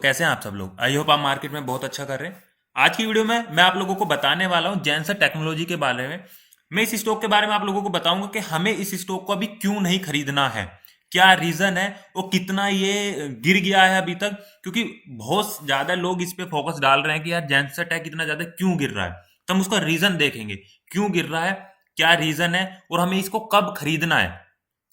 कैसे हैं आप सब लोग। आई होप आप मार्केट में बहुत अच्छा कर रहे हैं। आज की वीडियो में मैं आप लोगों को बताने वाला हूं जेंसर टेक्नोलॉजी के बारे में। मैं इस स्टॉक के बारे में आप लोगों को बताऊंगा कि हमें इस स्टॉक को अभी क्यों नहीं खरीदना है, क्या रीजन है, वो कितना ये गिर गया है अभी तक। क्योंकि बहुत ज्यादा लोग इस पे फोकस डाल रहे हैं कि यार जेंसर टेक इतना ज्यादा क्यों गिर रहा है। तो हम उसका रीजन देखेंगे, क्यों गिर रहा है, क्या रीजन है और हमें इसको कब खरीदना है।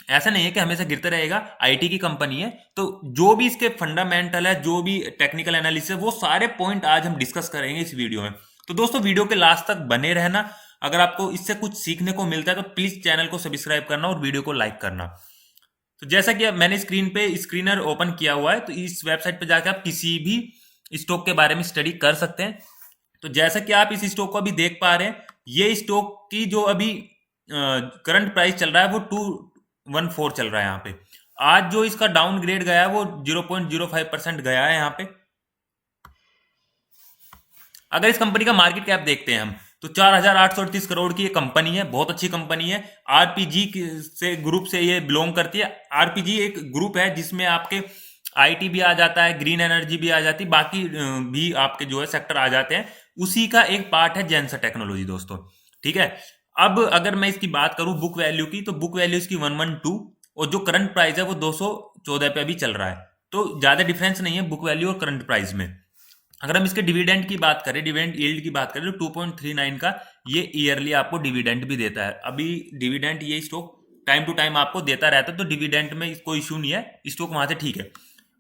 ऐसा नहीं है कि हमेशा गिरते रहेगा, आईटी की कंपनी है तो जो भी इसके फंडामेंटल है, जो भी टेक्निकल एनालिसिस है, वो सारे पॉइंट आज हम डिस्कस करेंगे इस वीडियो में। तो दोस्तों वीडियो के लास्ट तक बने रहना। अगर आपको इससे कुछ सीखने को मिलता है तो प्लीज चैनल को सब्सक्राइब करना और वीडियो को लाइक करना। तो जैसा कि मैंने स्क्रीन पे स्क्रीनर ओपन किया हुआ है, तो इस वेबसाइट पे जाकर आप किसी भी स्टॉक के बारे में स्टडी कर सकते हैं। तो जैसा कि आप इस स्टॉक को अभी देख पा रहे हैं, ये स्टॉक की जो अभी करंट प्राइस चल रहा है वो 214 चल रहा है यहाँ पे। आज जो इसका डाउन ग्रेड गया है वो 0.05% गया है यहाँ पे। अगर इस कंपनी का मार्केट कैप देखते हैं हम, तो 4,838 करोड़ की ये कंपनी है, बहुत अच्छी कंपनी है। आरपीजी से ग्रुप से ये बिलोंग करती है। आरपीजी एक ग्रुप है जिसमें आपके आईटी भी आ जाता है, ग्रीन एनर्जी भी आ जाती है, बाकी भी आपके जो है सेक्टर आ जाते हैं। उसी का एक पार्ट है जेंसर टेक्नोलॉजी दोस्तों। ठीक है, अब अगर मैं इसकी बात करूं बुक वैल्यू की, तो बुक वैल्यू इसकी 112 और जो करंट प्राइस है वो 214 पे अभी चल रहा है। तो ज्यादा डिफरेंस नहीं है बुक वैल्यू और करंट प्राइस में। अगर हम इसके डिविडेंड की बात करें, डिविडेंड यील्ड की बात करें, तो 2.39 का ये ईयरली आपको डिविडेंड भी देता है। अभी डिविडेंड ये स्टॉक टाइम टू टाइम आपको देता रहता है, तो डिविडेंड में कोई इशू नहीं है, स्टॉक वहां से ठीक है।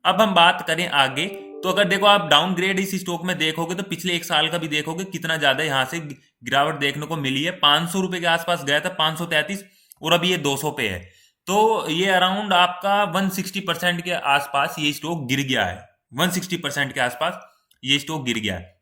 अब हम बात करें आगे, तो अगर देखो आप डाउनग्रेड इस स्टॉक में देखोगे तो पिछले एक साल का भी देखोगे कितना ज्यादा यहाँ से गिरावट देखने को मिली है। 500 रुपए के आसपास गया था, 533, और अभी ये 200 पे है। तो ये अराउंड आपका 160% के आसपास ये स्टॉक गिर गया है। 160% के आसपास ये स्टॉक गिर गया है।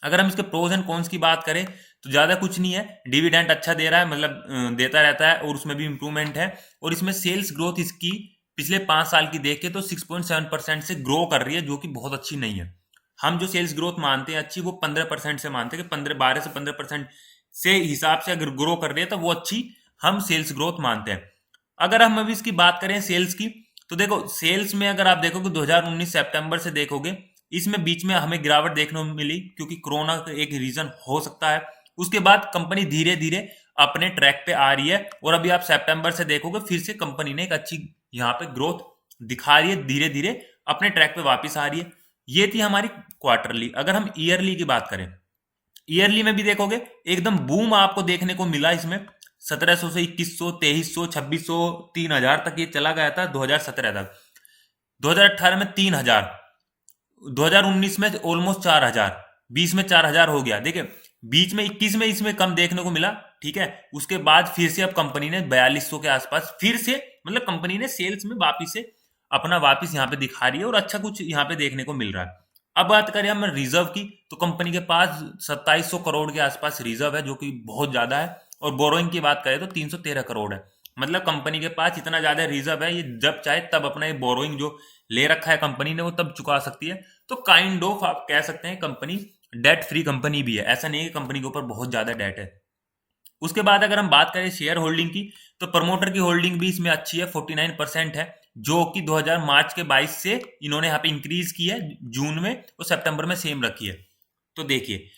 अगर हम इसके प्रोज एंड कॉन्स की बात करें, तो ज्यादा कुछ नहीं है। डिविडेंड अच्छा दे रहा है, मतलब देता रहता है, और उसमें भी इंप्रूवमेंट है। और इसमें सेल्स ग्रोथ इसकी पिछले 5 साल की देखे तो 6.7% से ग्रो कर रही है, जो कि बहुत अच्छी नहीं है। हम जो सेल्स ग्रोथ मानते हैं अच्छी, वो 15% से मानते हैं कि 12 से 15% से हिसाब से अगर ग्रो कर रही है तो वो अच्छी हम सेल्स ग्रोथ मानते हैं। अगर हम अभी इसकी बात करें सेल्स की, तो देखो सेल्स में अगर आप देखोगे 2019 सितंबर से देखोगे, इसमें बीच में हमें गिरावट देखने को मिली क्योंकि कोरोना का एक रीजन हो सकता है। उसके बाद कंपनी धीरे धीरे अपने ट्रैक पे आ रही है, और अभी आप सितंबर से देखोगे फिर से कंपनी ने एक अच्छी यहाँ पे ग्रोथ दिखा रही है, धीरे धीरे अपने ट्रैक पे वापस आ रही है। ये थी हमारी क्वार्टरली। अगर हम ईयरली की बात करें, ईयरली में भी देखोगे एकदम बूम आपको देखने को मिला इसमें। 1700 से 2100, 2300, 2600, 3000 तक ये चला गया था 2017 तक। 2018 में 3000, 2019 में ऑलमोस्ट 4000, 20 में 4000 हो गया। देखिए बीच में 21 में इसमें कम देखने को मिला, ठीक है। उसके बाद फिर से अब कंपनी ने 4200 के आसपास फिर से, मतलब कंपनी ने सेल्स में वापिस से अपना वापिस यहाँ पे दिखा रही है और अच्छा कुछ यहाँ पे देखने को मिल रहा है। अब बात करें हम रिजर्व की, तो कंपनी के पास 2700 करोड़ के आसपास रिजर्व है, जो कि बहुत ज्यादा है। और बोरोइंग की बात करें तो 313 करोड़ है। मतलब कंपनी के पास इतना ज्यादा रिजर्व है, ये जब चाहे तब अपना ये बोरोइंग जो ले रखा है कंपनी ने वो तब चुका सकती है। तो काइंड ऑफ आप कह सकते हैं कंपनी डेट फ्री कंपनी भी है, ऐसा नहीं है कि कंपनी के ऊपर बहुत ज्यादा डेट है। उसके बाद अगर हम बात करें शेयर होल्डिंग की, तो प्रमोटर की होल्डिंग भी इसमें अच्छी है, 49% है, जो कि 2000 मार्च के 22 से इन्होंने यहाँ पे इंक्रीज की है जून में, और सितंबर में सेम रखी है। तो देखिए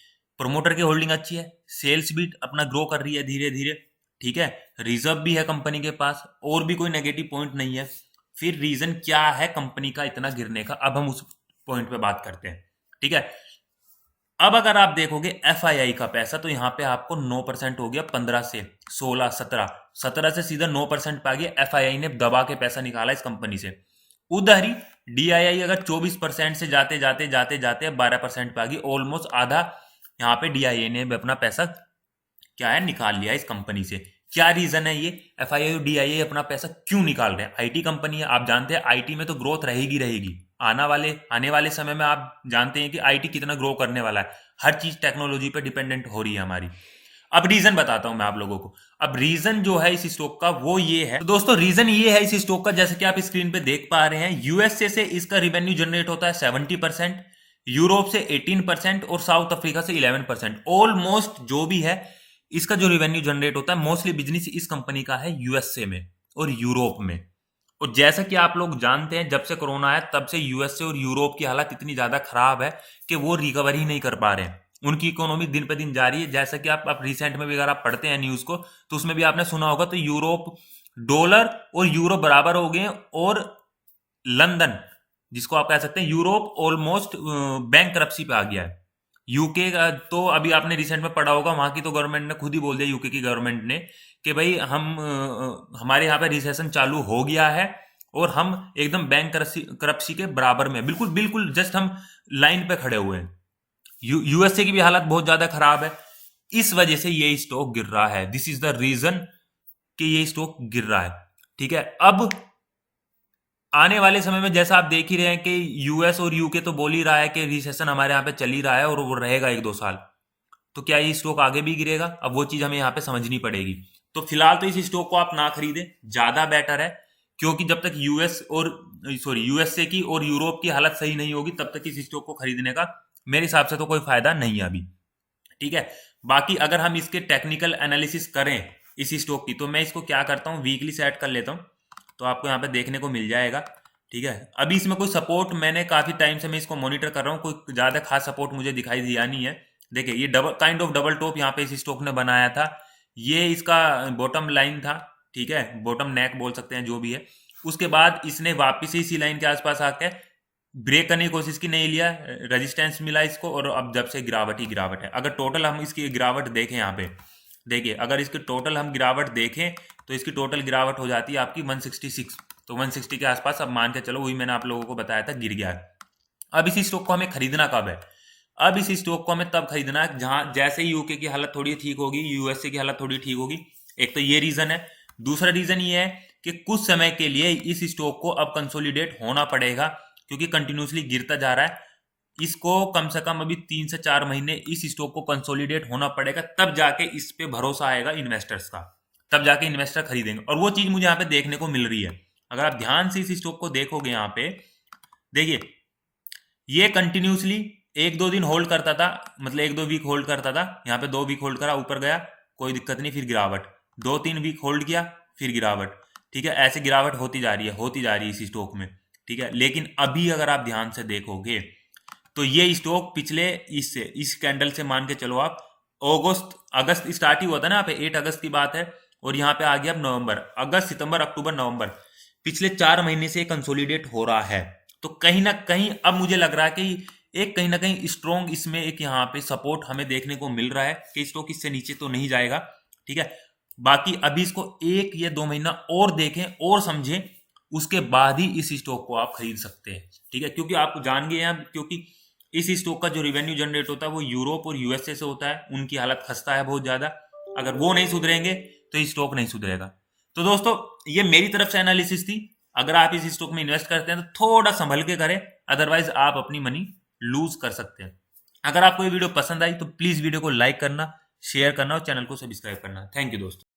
प्रमोटर की होल्डिंग अच्छी है, सेल्स भी अपना ग्रो कर रही है धीरे धीरे, ठीक है। रिजर्व भी है कंपनी के पास, और भी कोई नेगेटिव पॉइंट नहीं है। फिर रीजन क्या है कंपनी का इतना गिरने का, अब हम उस पॉइंट पे बात करते हैं, ठीक है। अब अगर आप देखोगे एफआईआई का पैसा, तो यहाँ पे आपको 9% हो गया, 15 से 16, 17 से सीधा 9% पे आ गया। एफआईआई ने दबा के पैसा निकाला इस कंपनी से। उधर ही डीआईआई अगर 24% से जाते जाते जाते जाते 12% पे आ गई, ऑलमोस्ट आधा यहाँ पे डीआईआई ने भी अपना पैसा क्या है निकाल लिया इस कंपनी से। क्या रीजन है ये, एफआईआई और डीआईआई अपना पैसा क्यों निकाल रहे हैं? आईटी कंपनी है, आप जानते हैं आईटी में तो ग्रोथ रहेगी रहेगी। आने वाले समय में आप जानते हैं कि आईटी कितना ग्रो करने वाला है। हर चीज टेक्नोलॉजी पे डिपेंडेंट हो रही है हमारी। अब रीजन बताता हूं मैं आप लोगों को। अब रीजन जो है इस स्टॉक का वो ये है, तो दोस्तों रीजन ये है इस स्टॉक का, जैसे कि आप स्क्रीन पे देख पा रहे हैं, यूएसए से इसका रिवेन्यू जनरेट होता है 70%, यूरोप से 18% और साउथ अफ्रीका से 11%। ऑलमोस्ट जो भी है इसका जो रिवेन्यू जनरेट होता है, मोस्टली बिजनेस इस कंपनी का है यूएसए में और यूरोप में। और जैसा कि आप लोग जानते हैं, जब से कोरोना आया तब से यूएसए और यूरोप की हालत इतनी ज्यादा खराब है कि वो रिकवर ही नहीं कर पा रहे हैं। उनकी इकोनॉमी दिन पे दिन जा रही है। जैसा कि आप रिसेंट में भी अगर आप पढ़ते हैं न्यूज को, तो उसमें भी आपने सुना होगा, तो यूरोप डॉलर और यूरो बराबर हो गए हैं, और लंदन, जिसको आप कह सकते हैं यूरोप, ऑलमोस्ट बैंक करप्सी पे आ गया है। यूके का तो अभी आपने रिसेंट में पढ़ा होगा, वहां की तो गवर्नमेंट ने खुद ही बोल दिया, यूके की गवर्नमेंट ने, कि भाई हमारे यहाँ पे रिसेशन चालू हो गया है, और हम एकदम बैंक करप्सी के बराबर में, बिल्कुल बिल्कुल जस्ट हम लाइन पे खड़े हुए हैं। यूएसए की भी हालत बहुत ज्यादा खराब है। इस वजह से ये स्टॉक गिर रहा है। दिस इज द रीजन कि ये स्टॉक गिर रहा है। ठीक है, अब आने वाले समय में जैसा आप देख ही रहे हैं कि यूएस और यूके तो बोल ही रहा है कि रिसेशन हमारे यहाँ पे चल ही रहा है और वो रहेगा 1-2 साल। तो क्या ये स्टॉक आगे भी गिरेगा? अब वो चीज हमें यहाँ पे समझनी पड़ेगी। तो फिलहाल तो इस स्टॉक को आप ना खरीदें, ज्यादा बेटर है, क्योंकि जब तक यूएसए की और यूरोप की हालत सही नहीं होगी, तब तक इस स्टॉक को खरीदने का मेरे हिसाब से तो कोई फायदा नहीं है अभी। ठीक है, बाकी अगर हम इसके टेक्निकल एनालिसिस करें इस स्टॉक की, तो मैं इसको क्या करता हूँ, वीकली सेट कर लेता हूँ, तो आपको यहाँ पे देखने को मिल जाएगा। ठीक है, अभी इसमें कोई सपोर्ट, मैंने काफी टाइम से मैं इसको मॉनिटर कर रहा हूँ, कोई ज्यादा खास सपोर्ट मुझे दिखाई दिया नहीं है। देखिए, ये डबल टॉप यहाँ पे इस स्टॉक ने बनाया था, ये इसका बॉटम लाइन था। ठीक है, बॉटम नेक बोल सकते हैं, जो भी है। उसके बाद इसने वापिस इसी लाइन के आसपास आके ब्रेक करने की कोशिश की, नहीं लिया, रेजिस्टेंस मिला इसको, और अब जब से गिरावट ही गिरावट है। अगर टोटल हम इसकी गिरावट देखें यहाँ पे, देखिए अगर इसकी टोटल हम गिरावट देखें, तो इसकी टोटल गिरावट हो जाती है आपकी 166। तो 160 के आसपास अब मान के चलो, वही मैंने आप लोगों को बताया था, गिर गया है। अब इसी स्टॉक को हमें खरीदना कब है? अब इसी स्टॉक को हमें तब खरीदना है जहां जैसे ही यूके की हालत थोड़ी ठीक होगी, यूएसए की हालत थोड़ी ठीक होगी। एक तो ये रीजन है। दूसरा रीजन ये है कि कुछ समय के लिए इस स्टॉक को अब कंसोलिडेट होना पड़ेगा, क्योंकि कंटिन्यूसली गिरता जा रहा है। इसको कम से कम अभी 3 से 4 महीने इस स्टॉक को कंसोलिडेट होना पड़ेगा, तब जाके इस पे भरोसा आएगा इन्वेस्टर्स का, तब जाके इन्वेस्टर खरीदेंगे। और वो चीज मुझे यहाँ पे देखने को मिल रही है। अगर आप ध्यान से इस स्टॉक को देखोगे, यहाँ पे देखिए, ये कंटिन्यूसली 1-2 दिन होल्ड करता था, मतलब 1-2 वीक होल्ड करता था। यहाँ पे 2 वीक होल्ड करा, ऊपर गया, कोई दिक्कत नहीं, फिर गिरावट। 2-3 वीक होल्ड किया, फिर गिरावट। ठीक है, ऐसे गिरावट होती जा रही है, होती जा रही है इस स्टॉक में। ठीक है, लेकिन अभी अगर आप ध्यान से देखोगे, तो ये स्टॉक पिछले इस कैंडल से मान के चलो आप, अगस्त स्टार्ट ही हुआ था ना, यहाँ पे 8 अगस्त की बात है, और यहाँ पे आ गया अब नवंबर, अगस्त, सितंबर, अक्टूबर, नवंबर, पिछले 4 महीने से कंसोलिडेट हो रहा है। तो कहीं ना कहीं अब मुझे लग रहा है कि एक कहीं ना कहीं स्ट्रॉन्ग इसमें एक यहाँ पे सपोर्ट हमें देखने को मिल रहा है कि स्टॉक इससे नीचे तो नहीं जाएगा। ठीक है, बाकी अभी इसको 1 या 2 महीना और देखें और समझें, उसके बाद ही इस स्टॉक को आप खरीद सकते हैं। ठीक है, क्योंकि आप जान गए हैं, क्योंकि इस स्टॉक का जो रिवेन्यू जनरेट होता है वो यूरोप और यूएसए से होता है। उनकी हालत खस्ता है बहुत ज्यादा। अगर वो नहीं सुधरेंगे तो ये स्टॉक नहीं सुधरेगा। तो दोस्तों, ये मेरी तरफ से एनालिसिस थी। अगर आप इस स्टॉक में इन्वेस्ट करते हैं तो थोड़ा संभल के करें, अदरवाइज आप अपनी मनी लूज कर सकते हैं। अगर आपको ये वीडियो पसंद आई तो प्लीज वीडियो को लाइक करना, शेयर करना और चैनल को सब्सक्राइब करना। थैंक यू दोस्तों।